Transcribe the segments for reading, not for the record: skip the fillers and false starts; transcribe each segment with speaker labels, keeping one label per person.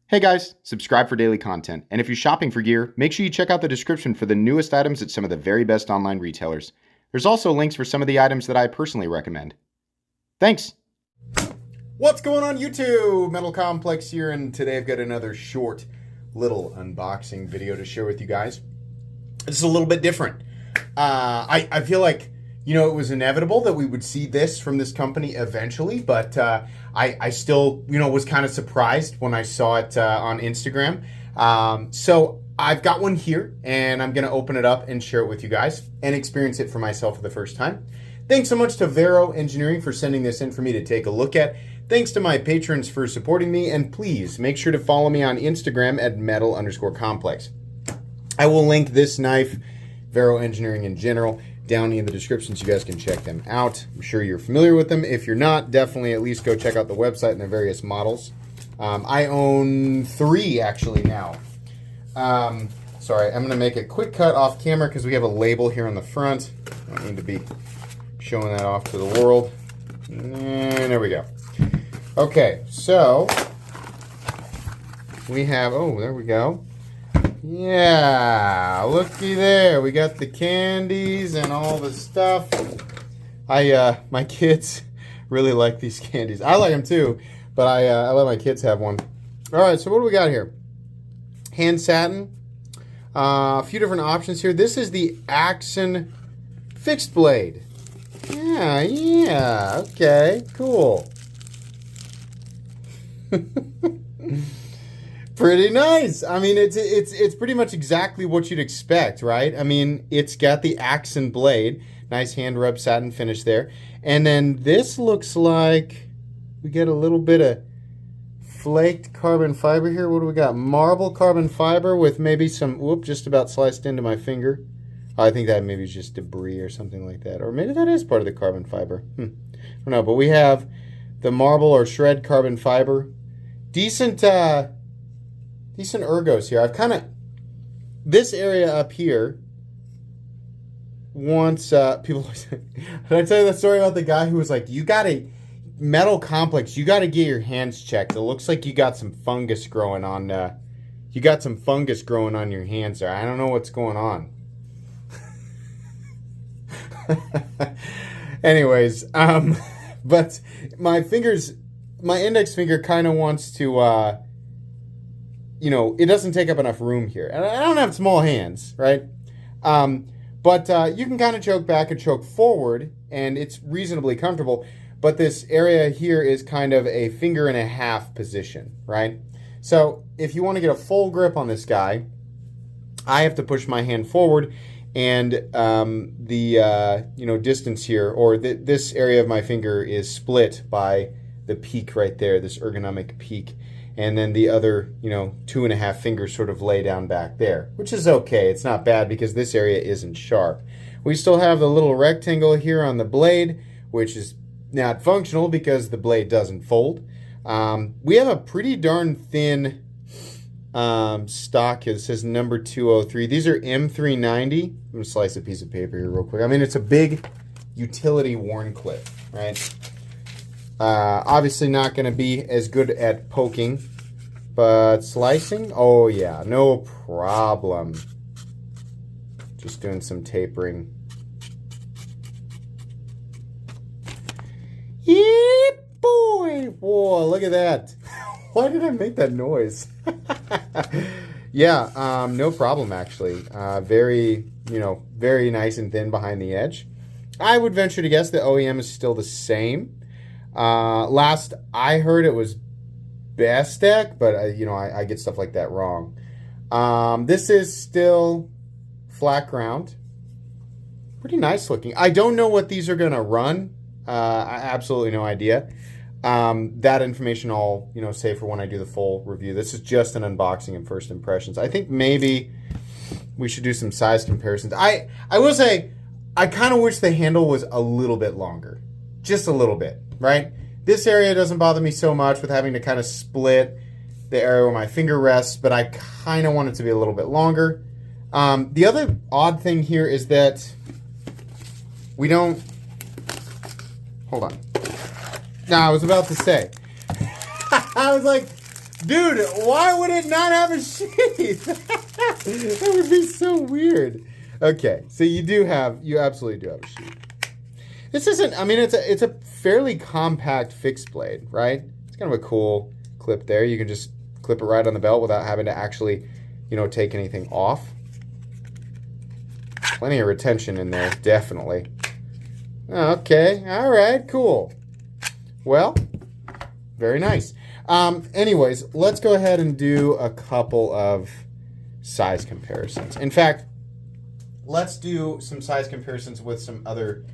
Speaker 1: Hey guys, subscribe for daily content, and if you're shopping for gear, make sure you check out the description for the newest items at some of the very best online retailers. There's also links for some of the items that I personally recommend. Thanks! What's going on YouTube? Metal Complex here, and today I've got another short little unboxing video to share with you guys. This is a little bit different. I feel like, it was inevitable that we would see this from this company eventually, but I still, was kind of surprised when I saw it on Instagram. So I've got one here, and I'm going to open it up and share it with you guys and experience it for myself for the first time. Thanks so much to Vero Engineering for sending this in for me to take a look at. Thanks to my patrons for supporting me, and please make sure to follow me on Instagram at metal_complex. I will link this knife, Vero Engineering in general, down in the description so you guys can check them out. I'm sure you're familiar with them. If you're not, definitely at least go check out the website and their various models. I own 3 actually now. Sorry, I'm going to make a quick cut off camera because we have a label here on the front. I don't need to be showing that off to the world. And there we go. Okay, so we have, oh, there we go. Yeah, looky there. We got the candies and all the stuff. My kids really like these candies. I like them too, but I let my kids have one. All right, so what do we got here? Hand satin. A few different options here. This is the Axon fixed blade. Yeah, okay, cool. Pretty nice. I mean, it's pretty much exactly what you'd expect, right? I mean, it's got the Axon blade, nice hand rub satin finish there, and then this looks like we get a little bit of flaked carbon fiber here. What do we got? Marble carbon fiber with maybe some, whoop, just about sliced into my finger. I think that maybe is just debris or something like that, or maybe that is part of the carbon fiber. I don't know, but we have the marble or shred carbon fiber. Decent ergos here. I've kind of, this area up here wants, people, did I tell you that story about the guy who was like, you gotta, Metal Complex, you gotta get your hands checked. It looks like you got some fungus growing on, your hands there. I don't know what's going on. Anyways, but my index finger kind of wants to, it doesn't take up enough room here. And I don't have small hands, right? But you can kind of choke back and choke forward, and it's reasonably comfortable. But this area here is kind of a 1.5 finger position, right? So if you want to get a full grip on this guy, I have to push my hand forward, and the distance here, or this area of my finger is split by the peak right there, this ergonomic peak. And then the other, 2.5 fingers sort of lay down back there, which is okay. It's not bad because this area isn't sharp. We still have the little rectangle here on the blade, which is not functional because the blade doesn't fold. We have a pretty darn thin stock here. This says number 203. These are M390. I'm going to slice a piece of paper here real quick. I mean, it's a big utility worn clip, right? Obviously not going to be as good at poking, but slicing, oh yeah, no problem. Just doing some tapering. Yeah, boy! Whoa, look at that. Why did I make that noise? Yeah, no problem actually. Very nice and thin behind the edge. I would venture to guess the OEM is still the same. Last I heard it was Bestech, but I get stuff like that wrong. This is still flat ground. Pretty nice looking. I don't know what these are gonna run. Absolutely no idea. That information I'll save for when I do the full review. This is just an unboxing and first impressions. I think maybe we should do some size comparisons. I will say I kind of wish the handle was a little bit longer, just a little bit. Right? This area doesn't bother me so much with having to kind of split the area where my finger rests, but I kind of want it to be a little bit longer. The other odd thing here is that we don't... Hold on. No, I was about to say. I was like, Dude, why would it not have a sheath? That would be so weird. Okay, so you absolutely do have a sheath. This isn't, I mean, it's a fairly compact fixed blade, right? It's kind of a cool clip there. You can just clip it right on the belt without having to actually, take anything off. Plenty of retention in there, definitely. Okay, all right, cool. Well, very nice. Anyways, let's go ahead and do a couple of size comparisons. In fact, let's do some size comparisons with some other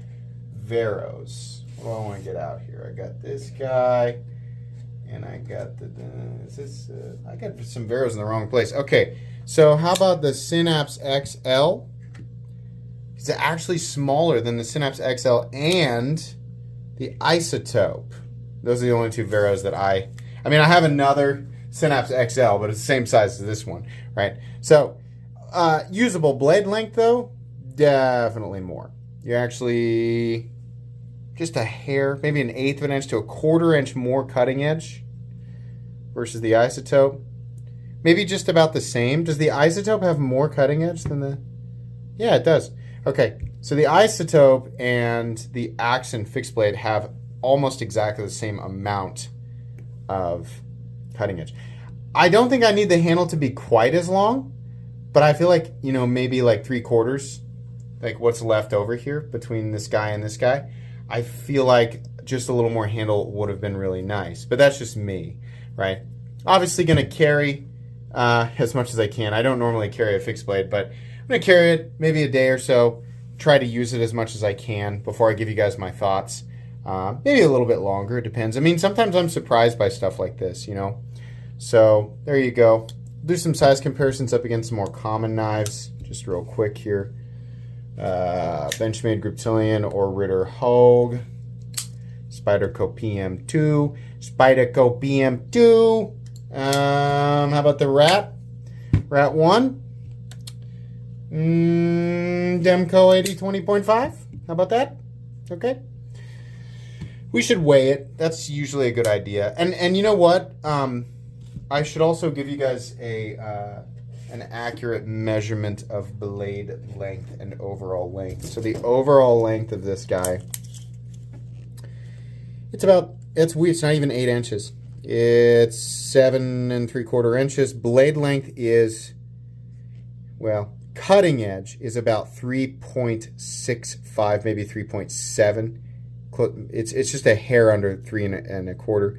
Speaker 1: Veros. What do I want to get out here? I got this guy, and I got I got some Veros in the wrong place. Okay, so how about the Synapse XL? It's actually smaller than the Synapse XL and the Isotope. Those are the only two Veros that I have another Synapse XL, but it's the same size as this one, right? So, usable blade length, though, definitely more. You're actually just a hair, maybe an eighth of an inch to a quarter inch more cutting edge versus the Isotope. Maybe just about the same. Does the Isotope have more cutting edge than the... Yeah, it does. Okay, so the Isotope and the Axon fixed blade have almost exactly the same amount of cutting edge. I don't think I need the handle to be quite as long, but I feel like, maybe like 3/4, like what's left over here between this guy and this guy. I feel like just a little more handle would have been really nice, but that's just me, right? Obviously going to carry as much as I can. I don't normally carry a fixed blade, but I'm going to carry it maybe a day or so, try to use it as much as I can before I give you guys my thoughts. Maybe a little bit longer, it depends. I mean, sometimes I'm surprised by stuff like this, So, there you go. Do some size comparisons up against some more common knives, just real quick here. Benchmade Griptilian or Ritter Hogue. Spyderco PM2. Spyderco PM2. How about the Rat? Rat 1. Demco 8020.5. How about that? Okay. We should weigh it. That's usually a good idea. And you know what? I should also give you guys an accurate measurement of blade length and overall length. So the overall length of this guy, it's weird. It's not even 8 inches. It's 7 3/4 inches. Blade length is, well, cutting edge is about 3.65, maybe 3.7. It's just a hair under 3 1/4.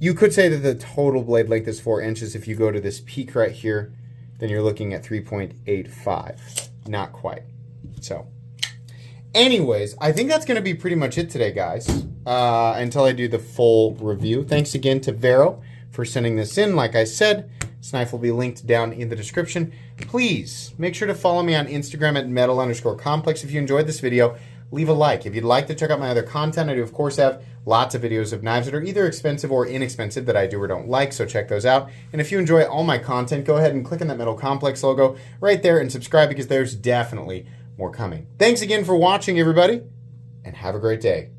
Speaker 1: You could say that the total blade length is 4 inches. If you go to this peak right here, then you're looking at 3.85. Not quite. So, anyways, I think that's going to be pretty much it today, guys, until I do the full review. Thanks again to Vero for sending this in. Like I said, this knife will be linked down in the description. Please make sure to follow me on Instagram at metal_complex. If you enjoyed this video, leave a like. If you'd like to check out my other content, I do, of course, have lots of videos of knives that are either expensive or inexpensive that I do or don't like, so check those out. And if you enjoy all my content, go ahead and click on that Metal Complex logo right there and subscribe because there's definitely more coming. Thanks again for watching, everybody, and have a great day.